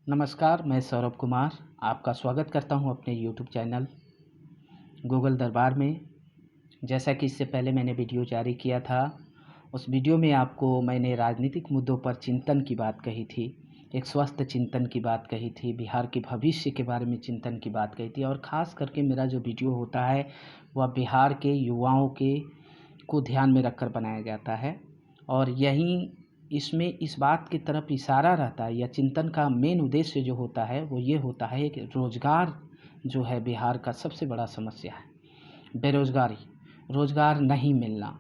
नमस्कार, मैं सौरभ कुमार आपका स्वागत करता हूं अपने यूट्यूब चैनल गूगल दरबार में। जैसा कि इससे पहले मैंने वीडियो जारी किया था, उस वीडियो में आपको मैंने राजनीतिक मुद्दों पर चिंतन की बात कही थी, एक स्वस्थ चिंतन की बात कही थी, बिहार के भविष्य के बारे में चिंतन की बात कही थी। और ख़ास करके मेरा जो वीडियो होता है वह बिहार के युवाओं के को ध्यान में रखकर बनाया जाता है। और यहीं इसमें इस बात की तरफ इशारा रहता है, या चिंतन का मेन उद्देश्य जो होता है वो ये होता है कि रोज़गार जो है बिहार का सबसे बड़ा समस्या है, बेरोज़गारी, रोज़गार नहीं मिलना।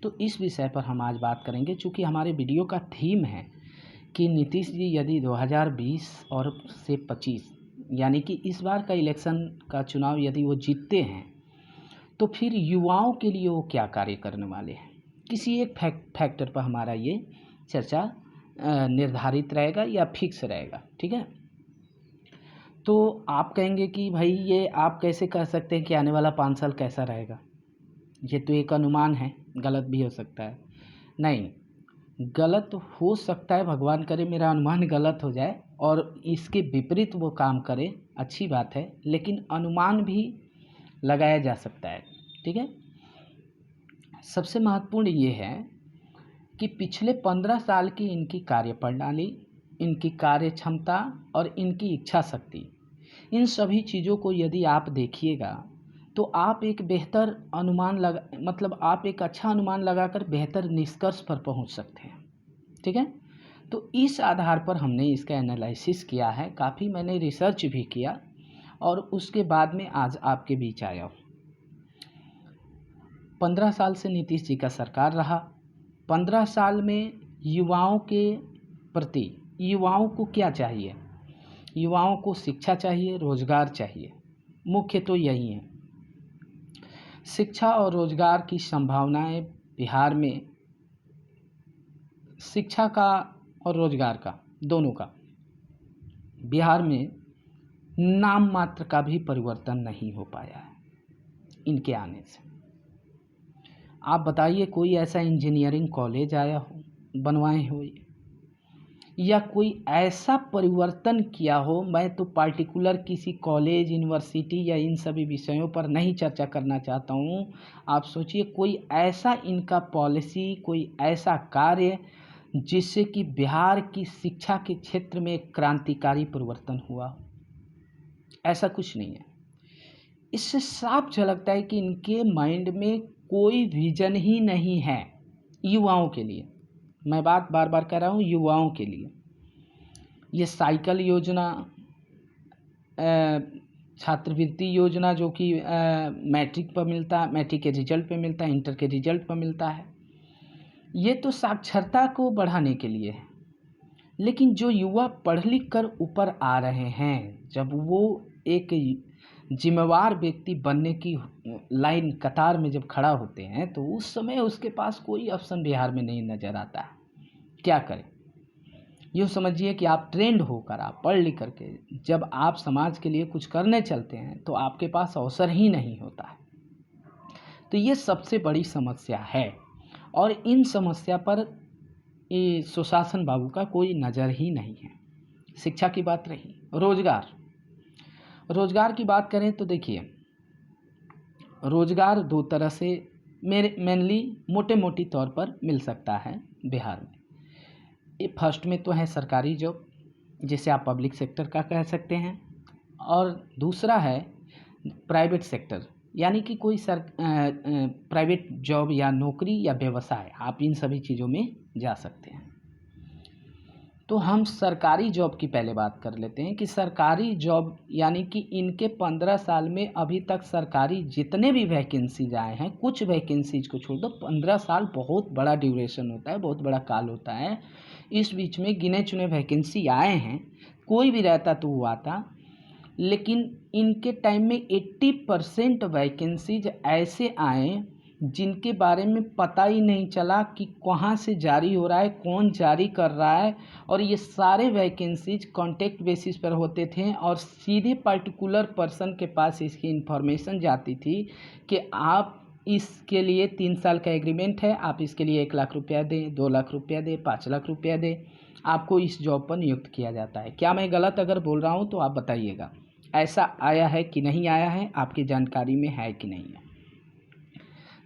तो इस विषय पर हम आज बात करेंगे, चूँकि हमारे वीडियो का थीम है कि नीतीश जी यदि 2020 और से 25 यानी कि इस बार का इलेक्शन का चुनाव यदि वो जीतते हैं तो फिर युवाओं के लिए वो क्या कार्य करने वाले हैं। किसी एक फैक्टर पर हमारा ये चर्चा निर्धारित रहेगा या फिक्स रहेगा, ठीक है। तो आप कहेंगे कि भाई ये आप कैसे कह सकते हैं कि आने वाला 5 साल कैसा रहेगा, ये तो एक अनुमान है, गलत भी हो सकता है। नहीं, गलत हो सकता है, भगवान करे मेरा अनुमान गलत हो जाए और इसके विपरीत वो काम करे, अच्छी बात है, लेकिन अनुमान भी लगाया जा सकता है, ठीक है। सबसे महत्वपूर्ण ये है कि पिछले 15 साल की इनकी कार्यप्रणाली, इनकी कार्य क्षमता और इनकी इच्छा शक्ति, इन सभी चीज़ों को यदि आप देखिएगा तो आप एक बेहतर अनुमान आप एक अच्छा अनुमान लगाकर बेहतर निष्कर्ष पर पहुंच सकते हैं, ठीक है। तो इस आधार पर हमने इसका एनालिसिस किया है, काफ़ी मैंने रिसर्च भी किया और उसके बाद में आज आपके बीच आया हूँ। 15 साल से नीतीश जी का सरकार रहा। 15 साल में युवाओं के प्रति, युवाओं को क्या चाहिए? युवाओं को शिक्षा चाहिए, रोजगार चाहिए, मुख्य तो यही है। शिक्षा और रोजगार की संभावनाएं बिहार में, शिक्षा का और रोजगार का, दोनों का, बिहार में नाम मात्र का भी परिवर्तन नहीं हो पाया है इनके आने से। आप बताइए कोई ऐसा इंजीनियरिंग कॉलेज आया हो, बनवाए हो, या कोई ऐसा परिवर्तन किया हो। मैं तो पार्टिकुलर किसी कॉलेज, यूनिवर्सिटी या इन सभी विषयों पर नहीं चर्चा करना चाहता हूँ। आप सोचिए कोई ऐसा इनका पॉलिसी, कोई ऐसा कार्य जिससे कि बिहार की शिक्षा के क्षेत्र में एक क्रांतिकारी परिवर्तन हुआ, ऐसा कुछ नहीं है। इससे साफ झलकता है कि इनके माइंड में कोई विजन ही नहीं है युवाओं के लिए। मैं बात बार बार कह रहा हूँ, युवाओं के लिए। ये साइकिल योजना, छात्रवृत्ति योजना जो कि मैट्रिक पर मिलता है, मैट्रिक के रिजल्ट पे मिलता है, इंटर के रिजल्ट पर मिलता है, ये तो साक्षरता को बढ़ाने के लिए है। लेकिन जो युवा पढ़ लिख कर ऊपर आ रहे हैं, जब वो एक जिम्मेवार व्यक्ति बनने की लाइन, कतार में जब खड़ा होते हैं, तो उस समय उसके पास कोई ऑप्शन बिहार में नहीं नज़र आता है। क्या करें? यूँ समझिए कि आप ट्रेंड होकर, आप पढ़ लिख करके जब आप समाज के लिए कुछ करने चलते हैं तो आपके पास अवसर ही नहीं होता है। तो ये सबसे बड़ी समस्या है और इन समस्या पर सुशासन बाबू का कोई नज़र ही नहीं है। शिक्षा की बात रही, रोजगार की बात करें तो देखिए, रोजगार दो तरह से मेनली मोटे मोटी तौर पर मिल सकता है बिहार में। ये फर्स्ट में तो है सरकारी जॉब, जिसे आप पब्लिक सेक्टर का कह सकते हैं, और दूसरा है प्राइवेट सेक्टर, यानी कि कोई प्राइवेट जॉब या नौकरी या व्यवसाय, आप इन सभी चीज़ों में जा सकते हैं। तो हम सरकारी जॉब की पहले बात कर लेते हैं कि सरकारी जॉब, यानी कि इनके 15 साल में अभी तक सरकारी जितने भी वैकेंसीज आए हैं, कुछ वैकेंसीज को छोड़ दो, 15 साल बहुत बड़ा ड्यूरेशन होता है, बहुत बड़ा काल होता है। इस बीच में गिने चुने वैकेंसी आए हैं, कोई भी रहता तो वो आता, लेकिन इनके टाइम में 80% वैकेंसीज ऐसे आए जिनके बारे में पता ही नहीं चला कि कहाँ से जारी हो रहा है, कौन जारी कर रहा है। और ये सारे वैकेंसीज कॉन्टैक्ट बेसिस पर होते थे और सीधे पर्टिकुलर पर्सन के पास इसकी इन्फॉर्मेशन जाती थी कि आप इसके लिए 3 साल का एग्रीमेंट है, आप इसके लिए 1 लाख रुपया दें, 2 लाख रुपया दें, 5 लाख रुपया दें, आपको इस जॉब पर नियुक्त किया जाता है। क्या मैं गलत अगर बोल रहा हूँ तो आप बताइएगा, ऐसा आया है कि नहीं आया है, आपकी जानकारी में है कि नहीं है।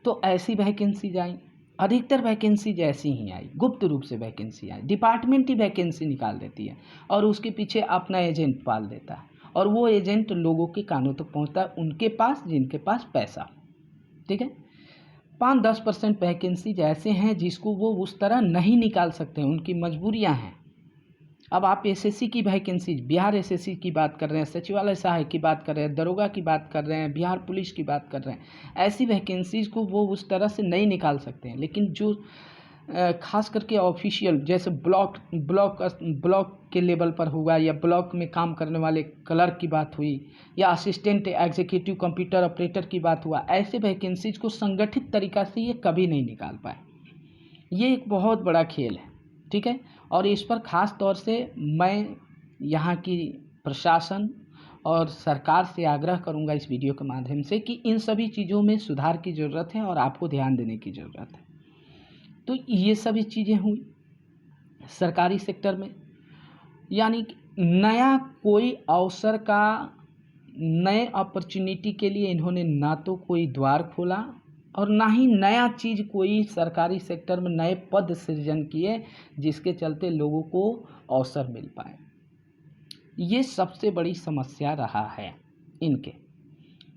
तो ऐसी वैकेंसीज आई, अधिकतर वैकेंसीज ऐसी ही आई, गुप्त रूप से वैकेंसी आई। डिपार्टमेंट ही वैकेंसी निकाल देती है और उसके पीछे अपना एजेंट पाल देता है, और वो एजेंट लोगों के कानों तक पहुंचता है, उनके पास जिनके पास पैसा। ठीक है, 5-10% वैकेंसीज ऐसे हैं जिसको वो उस तरह नहीं निकाल सकते, उनकी मजबूरियां हैं। अब आप एसएससी की वैकेंसी, बिहार एसएससी की बात कर रहे हैं, सचिवालय सहायक की बात कर रहे हैं, दरोगा की बात कर रहे हैं, बिहार पुलिस की बात कर रहे हैं, ऐसी वैकेंसीज को वो उस तरह से नहीं निकाल सकते हैं। लेकिन जो खास करके ऑफिशियल, जैसे ब्लॉक के लेवल पर हुआ, या ब्लॉक में काम करने वाले क्लर्क की बात हुई, या असिस्टेंट एग्जीक्यूटिव कंप्यूटर ऑपरेटर की बात हुआ, ऐसे वैकेंसीज को संगठित तरीक़ा से ये कभी नहीं निकाल पाए। ये एक बहुत बड़ा खेल है। ठीक है, और इस पर ख़ास तौर से मैं यहाँ की प्रशासन और सरकार से आग्रह करूँगा इस वीडियो के माध्यम से कि इन सभी चीज़ों में सुधार की ज़रूरत है और आपको ध्यान देने की ज़रूरत है। तो ये सभी चीज़ें हुई सरकारी सेक्टर में, यानी नया कोई अवसर का, नए अपॉर्चुनिटी के लिए इन्होंने ना तो कोई द्वार खोला और ना ही नया चीज़ कोई सरकारी सेक्टर में नए पद सृजन किए जिसके चलते लोगों को अवसर मिल पाए। ये सबसे बड़ी समस्या रहा है इनके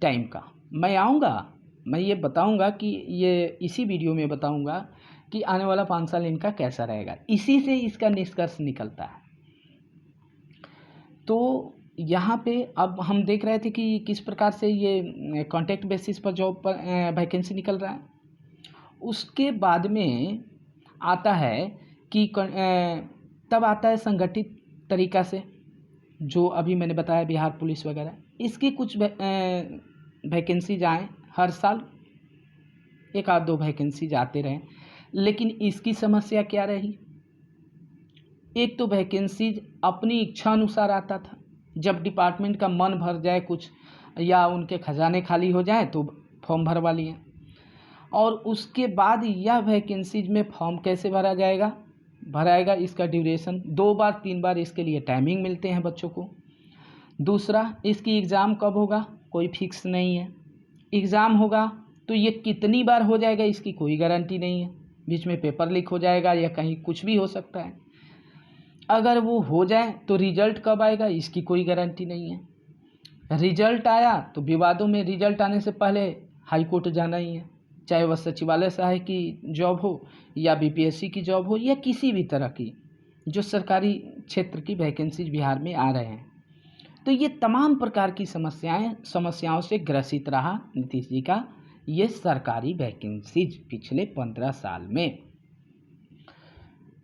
टाइम का। मैं आऊँगा, मैं ये बताऊँगा कि ये इसी वीडियो में बताऊँगा कि आने वाला 5 साल इनका कैसा रहेगा, इसी से इसका निष्कर्ष निकलता है। तो यहाँ पे अब हम देख रहे थे कि किस प्रकार से ये कॉन्ट्रैक्ट बेसिस पर जॉब पर वैकेंसी निकल रहा है। उसके बाद में आता है कि तब आता है संगठित तरीक़ा से, जो अभी मैंने बताया बिहार पुलिस वगैरह, इसकी कुछ वैकेंसीज आए हर साल, 1-2 वैकेंसीज आते रहे। लेकिन इसकी समस्या क्या रही, एक तो वैकेंसीज अपनी इच्छा अनुसार आता था, जब डिपार्टमेंट का मन भर जाए कुछ या उनके खजाने खाली हो जाए तो फॉर्म भरवा लिए, और उसके बाद यह वैकेंसीज में फॉर्म कैसे भराएगा, इसका ड्यूरेशन 2 बार 3 बार इसके लिए टाइमिंग मिलते हैं बच्चों को। दूसरा, इसकी एग्ज़ाम कब होगा कोई फिक्स नहीं है, एग्ज़ाम होगा तो ये कितनी बार हो जाएगा इसकी कोई गारंटी नहीं है, बीच में पेपर लीक हो जाएगा या कहीं कुछ भी हो सकता है। अगर वो हो जाए तो रिजल्ट कब आएगा इसकी कोई गारंटी नहीं है। रिजल्ट आया तो विवादों में, रिजल्ट आने से पहले हाई कोर्ट जाना ही है, चाहे वह सचिवालय सहायक की जॉब हो या बीपीएससी की जॉब हो या किसी भी तरह की जो सरकारी क्षेत्र की वैकेंसीज बिहार में आ रहे हैं। तो ये तमाम प्रकार की समस्याओं से ग्रसित रहा नीतीश जी का ये सरकारी वैकेंसीज पिछले 15 साल में।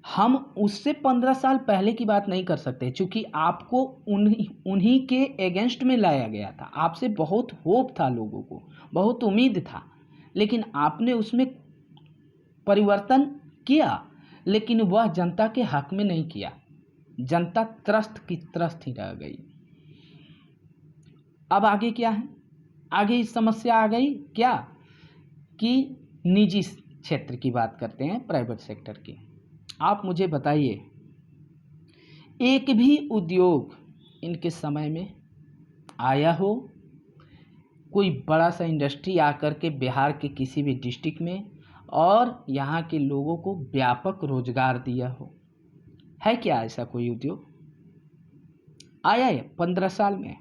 हम उससे 15 साल पहले की बात नहीं कर सकते, क्योंकि आपको उन्हीं के अगेंस्ट में लाया गया था। आपसे बहुत होप था, लोगों को बहुत उम्मीद था, लेकिन आपने उसमें परिवर्तन किया, लेकिन वह जनता के हक में नहीं किया। जनता त्रस्त की त्रस्त ही रह गई। अब आगे क्या है, आगे इस समस्या आ गई क्या कि निजी क्षेत्र की बात करते हैं, प्राइवेट सेक्टर की। आप मुझे बताइए, एक भी उद्योग इनके समय में आया हो, कोई बड़ा सा इंडस्ट्री आकर के बिहार के किसी भी डिस्ट्रिक्ट में और यहाँ के लोगों को व्यापक रोजगार दिया हो? है क्या ऐसा कोई उद्योग आया है 15 साल में?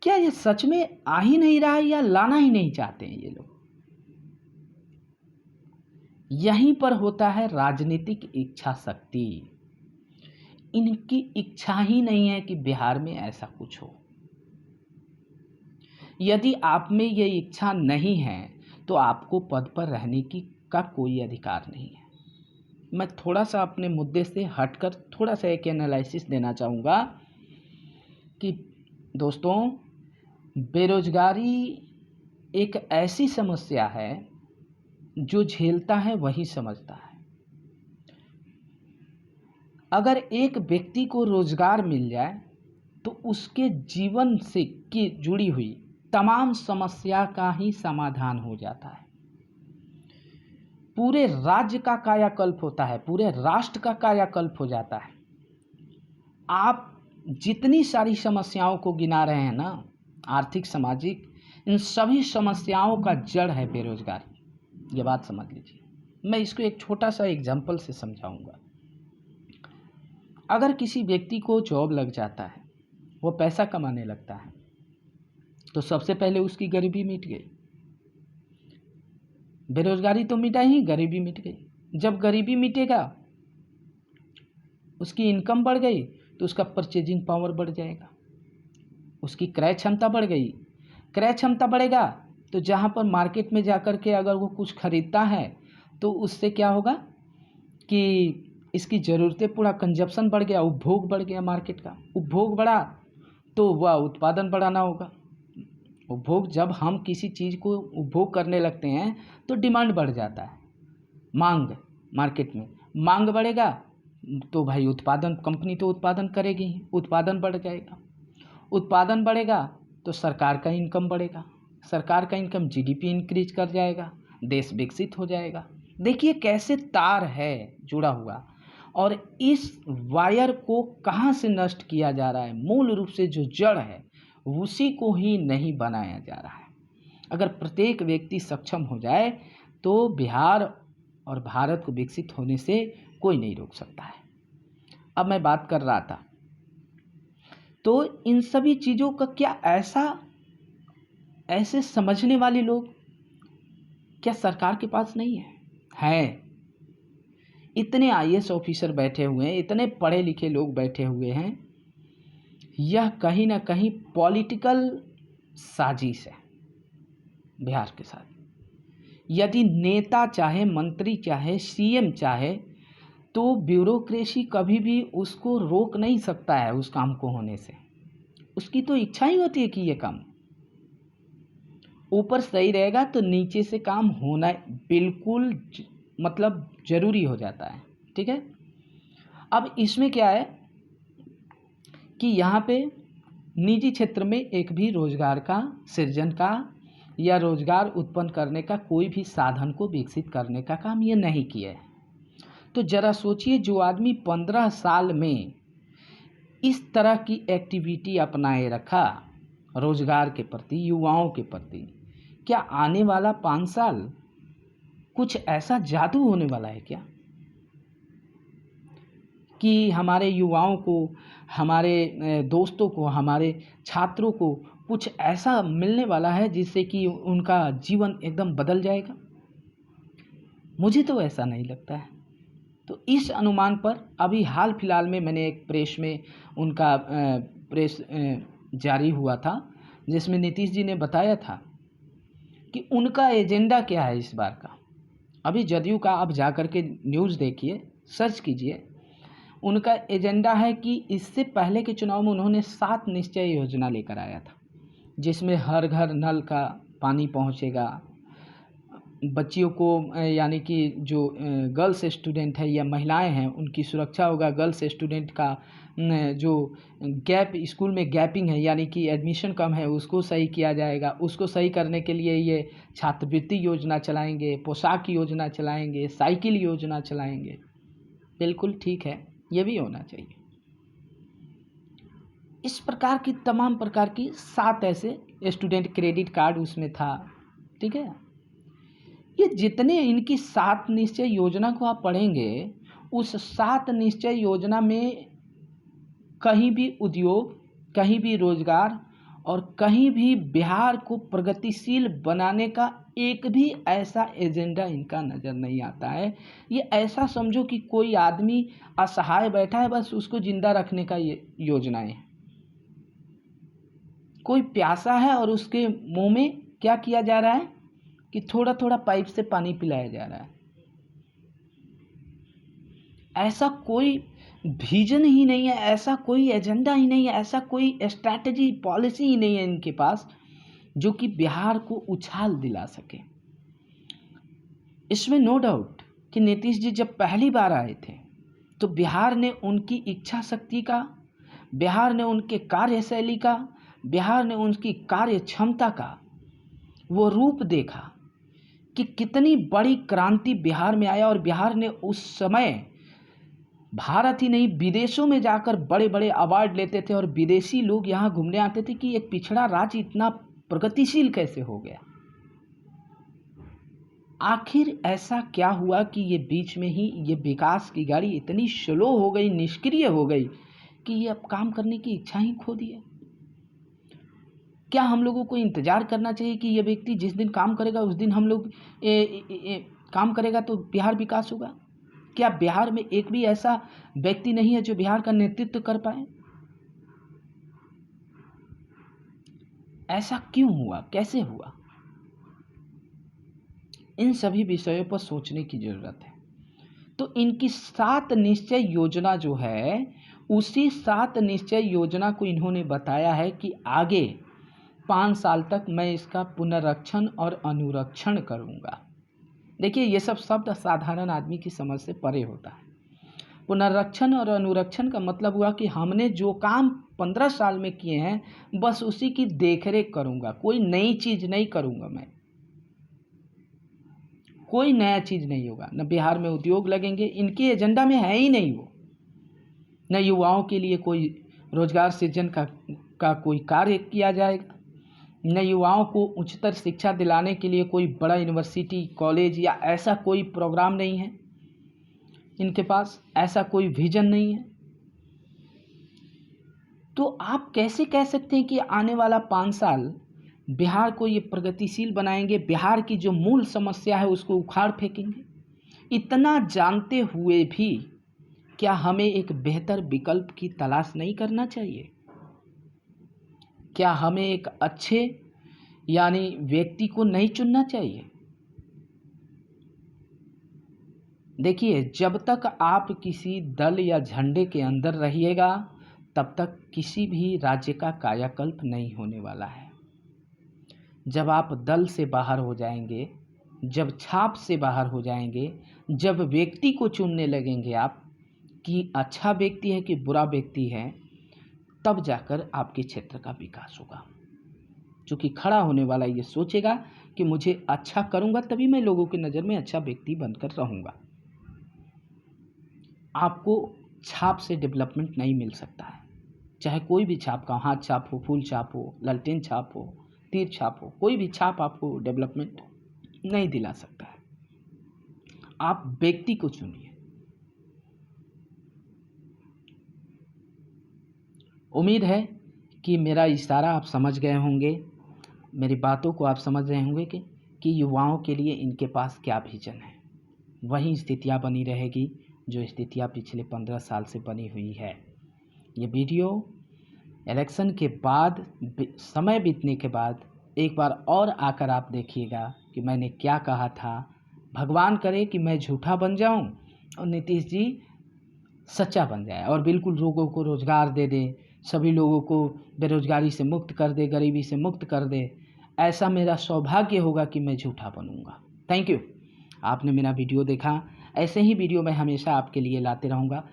क्या ये सच में आ ही नहीं रहा है या लाना ही नहीं चाहते हैं ये लोग? यहीं पर होता है राजनीतिक इच्छा शक्ति। इनकी इच्छा ही नहीं है कि बिहार में ऐसा कुछ हो। यदि आप में ये इच्छा नहीं है तो आपको पद पर रहने का कोई अधिकार नहीं है। मैं थोड़ा सा अपने मुद्दे से हटकर थोड़ा सा एक एनालिसिस देना चाहूँगा कि दोस्तों, बेरोजगारी एक ऐसी समस्या है जो झेलता है वही समझता है। अगर एक व्यक्ति को रोजगार मिल जाए तो उसके जीवन से की जुड़ी हुई तमाम समस्या का ही समाधान हो जाता है। पूरे राज्य का कायाकल्प होता है, पूरे राष्ट्र का कायाकल्प हो जाता है। आप जितनी सारी समस्याओं को गिना रहे हैं ना, आर्थिक सामाजिक, इन सभी समस्याओं का जड़ है बेरोजगारी। ये बात समझ लीजिए। मैं इसको एक छोटा सा एग्जाम्पल से समझाऊंगा। अगर किसी व्यक्ति को जॉब लग जाता है, वो पैसा कमाने लगता है, तो सबसे पहले उसकी गरीबी मिट गई। बेरोजगारी तो मिटा ही, गरीबी मिट गई। जब गरीबी मिटेगा, उसकी इनकम बढ़ गई, तो उसका परचेजिंग पावर बढ़ जाएगा, उसकी क्रय क्षमता बढ़ गई। क्रय क्षमता बढ़ेगा तो जहाँ पर मार्केट में जाकर के अगर वो कुछ खरीदता है, तो उससे क्या होगा कि इसकी ज़रूरतें, पूरा कंजप्शन बढ़ गया, उपभोग बढ़ गया। मार्केट का उपभोग बढ़ा तो वह उत्पादन बढ़ाना होगा। उपभोग, जब हम किसी चीज़ को उपभोग करने लगते हैं तो डिमांड बढ़ जाता है, मांग, मार्केट में मांग बढ़ेगा तो भाई उत्पादन, कंपनी तो उत्पादन करेगी ही, उत्पादन बढ़ जाएगा। उत्पादन बढ़ेगा तो सरकार का इनकम बढ़ेगा, सरकार का इनकम जीडीपी इंक्रीज कर जाएगा, देश विकसित हो जाएगा। देखिए कैसे तार है जुड़ा हुआ, और इस वायर को कहाँ से नष्ट किया जा रहा है? मूल रूप से जो जड़ है उसी को ही नहीं बनाया जा रहा है। अगर प्रत्येक व्यक्ति सक्षम हो जाए तो बिहार और भारत को विकसित होने से कोई नहीं रोक सकता है। अब मैं बात कर रहा था, तो इन सभी चीज़ों का क्या ऐसे समझने वाले लोग क्या सरकार के पास नहीं है? है। इतने आईएएस ऑफिसर बैठे हुए हैं, इतने पढ़े लिखे लोग बैठे हुए हैं। यह कहीं ना कहीं पॉलिटिकल साजिश है बिहार के साथ। यदि नेता चाहे, मंत्री चाहे, सीएम चाहे, तो ब्यूरोक्रेसी कभी भी उसको रोक नहीं सकता है उस काम को होने से। उसकी तो इच्छा ही होती है कि ये काम ऊपर सही रहेगा तो नीचे से काम होना बिल्कुल मतलब ज़रूरी हो जाता है। ठीक है। अब इसमें क्या है कि यहाँ पे निजी क्षेत्र में एक भी रोजगार का सृजन का या रोजगार उत्पन्न करने का कोई भी साधन को विकसित करने का काम ये नहीं किया है। तो ज़रा सोचिए, जो आदमी 15 साल में इस तरह की एक्टिविटी अपनाए रखा रोजगार के प्रति, युवाओं के प्रति, क्या आने वाला 5 साल कुछ ऐसा जादू होने वाला है क्या कि हमारे युवाओं को, हमारे दोस्तों को, हमारे छात्रों को कुछ ऐसा मिलने वाला है जिससे कि उनका जीवन एकदम बदल जाएगा? मुझे तो ऐसा नहीं लगता है। तो इस अनुमान पर अभी हाल फिलहाल में मैंने एक प्रेस में उनका प्रेस जारी हुआ था, जिसमें नीतीश जी ने बताया था कि उनका एजेंडा क्या है इस बार का। अभी जदयू का आप जा कर के न्यूज़ देखिए, सर्च कीजिए। उनका एजेंडा है कि इससे पहले के चुनाव में उन्होंने 7 निश्चय योजना लेकर आया था, जिसमें हर घर नल का पानी पहुंचेगा, बच्चियों को यानी कि जो गर्ल्स स्टूडेंट है या महिलाएं हैं उनकी सुरक्षा होगा। गर्ल्स स्टूडेंट का जो गैप, स्कूल में गैपिंग है यानी कि एडमिशन कम है, उसको सही किया जाएगा। उसको सही करने के लिए ये छात्रवृत्ति योजना चलाएंगे, पोशाक योजना चलाएंगे, साइकिल योजना चलाएंगे। बिल्कुल ठीक है, ये भी होना चाहिए। इस प्रकार की तमाम प्रकार की 7 ऐसे स्टूडेंट क्रेडिट कार्ड उसमें था। ठीक है। ये जितने इनकी 7 निश्चय योजना को आप पढ़ेंगे, उस 7 निश्चय योजना में कहीं भी उद्योग, कहीं भी रोजगार और कहीं भी बिहार को प्रगतिशील बनाने का एक भी ऐसा एजेंडा इनका नज़र नहीं आता है। ये ऐसा समझो कि कोई आदमी असहाय बैठा है, बस उसको जिंदा रखने का ये योजनाएं हैं। कोई प्यासा है और उसके मुंह में क्या किया जा रहा है कि थोड़ा थोड़ा पाइप से पानी पिलाया जा रहा है। ऐसा कोई विजन ही नहीं है, ऐसा कोई एजेंडा ही नहीं है, ऐसा कोई स्ट्रैटेजी, पॉलिसी ही नहीं है इनके पास जो कि बिहार को उछाल दिला सके। इसमें नो डाउट कि नीतीश जी जब पहली बार आए थे तो बिहार ने उनकी इच्छा शक्ति का, बिहार ने उनके कार्यशैली का, बिहार ने उनकी कार्य क्षमता का वो रूप देखा कि कितनी बड़ी क्रांति बिहार में आया और बिहार ने उस समय भारत ही नहीं विदेशों में जाकर बड़े बड़े अवार्ड लेते थे और विदेशी लोग यहाँ घूमने आते थे कि एक पिछड़ा राज्य इतना प्रगतिशील कैसे हो गया। आखिर ऐसा क्या हुआ कि ये बीच में ही ये विकास की गाड़ी इतनी स्लो हो गई, निष्क्रिय हो गई कि ये अब काम करने की इच्छा ही खो दी है। क्या हम लोगों को इंतजार करना चाहिए कि ये व्यक्ति जिस दिन काम करेगा उस दिन हम लोग काम करेगा तो बिहार विकास होगा? क्या बिहार में एक भी ऐसा व्यक्ति नहीं है जो बिहार का नेतृत्व कर पाए? ऐसा क्यों हुआ, कैसे हुआ? इन सभी विषयों पर सोचने की जरूरत है। तो इनकी 7 निश्चय योजना जो है, उसी 7 निश्चय योजना को इन्होंने बताया है कि आगे 5 साल तक मैं इसका पुनर्रक्षण और अनुरक्षण करूंगा। देखिए, ये सब शब्द साधारण आदमी की समझ से परे होता है। पुनर्रक्षण और अनुरक्षण का मतलब हुआ कि हमने जो काम 15 साल में किए हैं बस उसी की देखरेख करूंगा, कोई नई चीज नहीं करूंगा। मैं कोई नया चीज नहीं होगा। न बिहार में उद्योग लगेंगे, इनके एजेंडा में है ही नहीं वो। न युवाओं के लिए कोई रोजगार सृजन का कोई कार्य किया जाएगा, न युवाओं को उच्चतर शिक्षा दिलाने के लिए कोई बड़ा यूनिवर्सिटी, कॉलेज या ऐसा कोई प्रोग्राम नहीं है इनके पास, ऐसा कोई विजन नहीं है। तो आप कैसे कह सकते हैं कि आने वाला 5 साल बिहार को ये प्रगतिशील बनाएंगे, बिहार की जो मूल समस्या है उसको उखाड़ फेंकेंगे? इतना जानते हुए भी क्या हमें एक बेहतर विकल्प की तलाश नहीं करना चाहिए? क्या हमें एक अच्छे यानी व्यक्ति को नहीं चुनना चाहिए? देखिए, जब तक आप किसी दल या झंडे के अंदर रहिएगा तब तक किसी भी राज्य का कायाकल्प नहीं होने वाला है। जब आप दल से बाहर हो जाएंगे, जब छाप से बाहर हो जाएंगे, जब व्यक्ति को चुनने लगेंगे आप कि अच्छा व्यक्ति है कि बुरा व्यक्ति है, तब जाकर आपके क्षेत्र का विकास होगा। क्योंकि खड़ा होने वाला ये सोचेगा कि मुझे अच्छा करूंगा तभी मैं लोगों की नज़र में अच्छा व्यक्ति बनकर रहूंगा। आपको छाप से डेवलपमेंट नहीं मिल सकता है, चाहे कोई भी छाप का, हाथ छाप हो, फूल छाप हो, लालटेन छाप हो, तीर छाप हो, कोई भी छाप आपको डेवलपमेंट नहीं दिला सकता है। आप व्यक्ति को चुनिए। उम्मीद है कि मेरा इशारा आप समझ गए होंगे, मेरी बातों को आप समझ रहे होंगे कि युवाओं के लिए इनके पास क्या विजन है। वही स्थितियां बनी रहेगी जो स्थितियां पिछले 15 साल से बनी हुई है। ये वीडियो इलेक्शन के बाद, समय बीतने के बाद एक बार और आकर आप देखिएगा कि मैंने क्या कहा था। भगवान करे कि मैं झूठा बन जाऊं और नीतीश जी सच्चा बन जाए और बिल्कुल लोगों को रोज़गार दे दे, सभी लोगों को बेरोजगारी से मुक्त कर दे, गरीबी से मुक्त कर दे। ऐसा मेरा सौभाग्य होगा कि मैं झूठा बनूंगा। थैंक यू, आपने मेरा वीडियो देखा। ऐसे ही वीडियो मैं हमेशा आपके लिए लाते रहूँगा।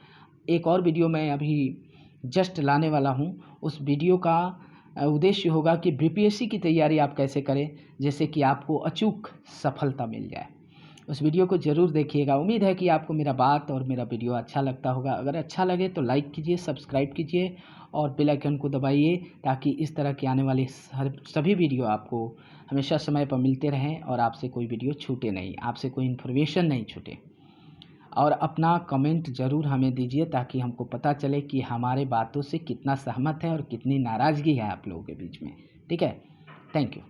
एक और वीडियो मैं अभी जस्ट लाने वाला हूँ। उस वीडियो का उद्देश्य होगा कि बीपीएससी की तैयारी आप कैसे करें, जैसे कि आपको अचूक सफलता मिल जाए। उस वीडियो को ज़रूर देखिएगा। उम्मीद है कि आपको मेरा बात और मेरा वीडियो अच्छा लगता होगा। अगर अच्छा लगे तो लाइक कीजिए, सब्सक्राइब कीजिए और बेल आइकन को दबाइए ताकि इस तरह के आने वाले सभी वीडियो आपको हमेशा समय पर मिलते रहें और आपसे कोई वीडियो छूटे नहीं, आपसे कोई इन्फॉर्मेशन नहीं छूटे। और अपना कमेंट ज़रूर हमें दीजिए ताकि हमको पता चले कि हमारे बातों से कितना सहमत है और कितनी नाराज़गी है आप लोगों के बीच में। ठीक है, थैंक यू।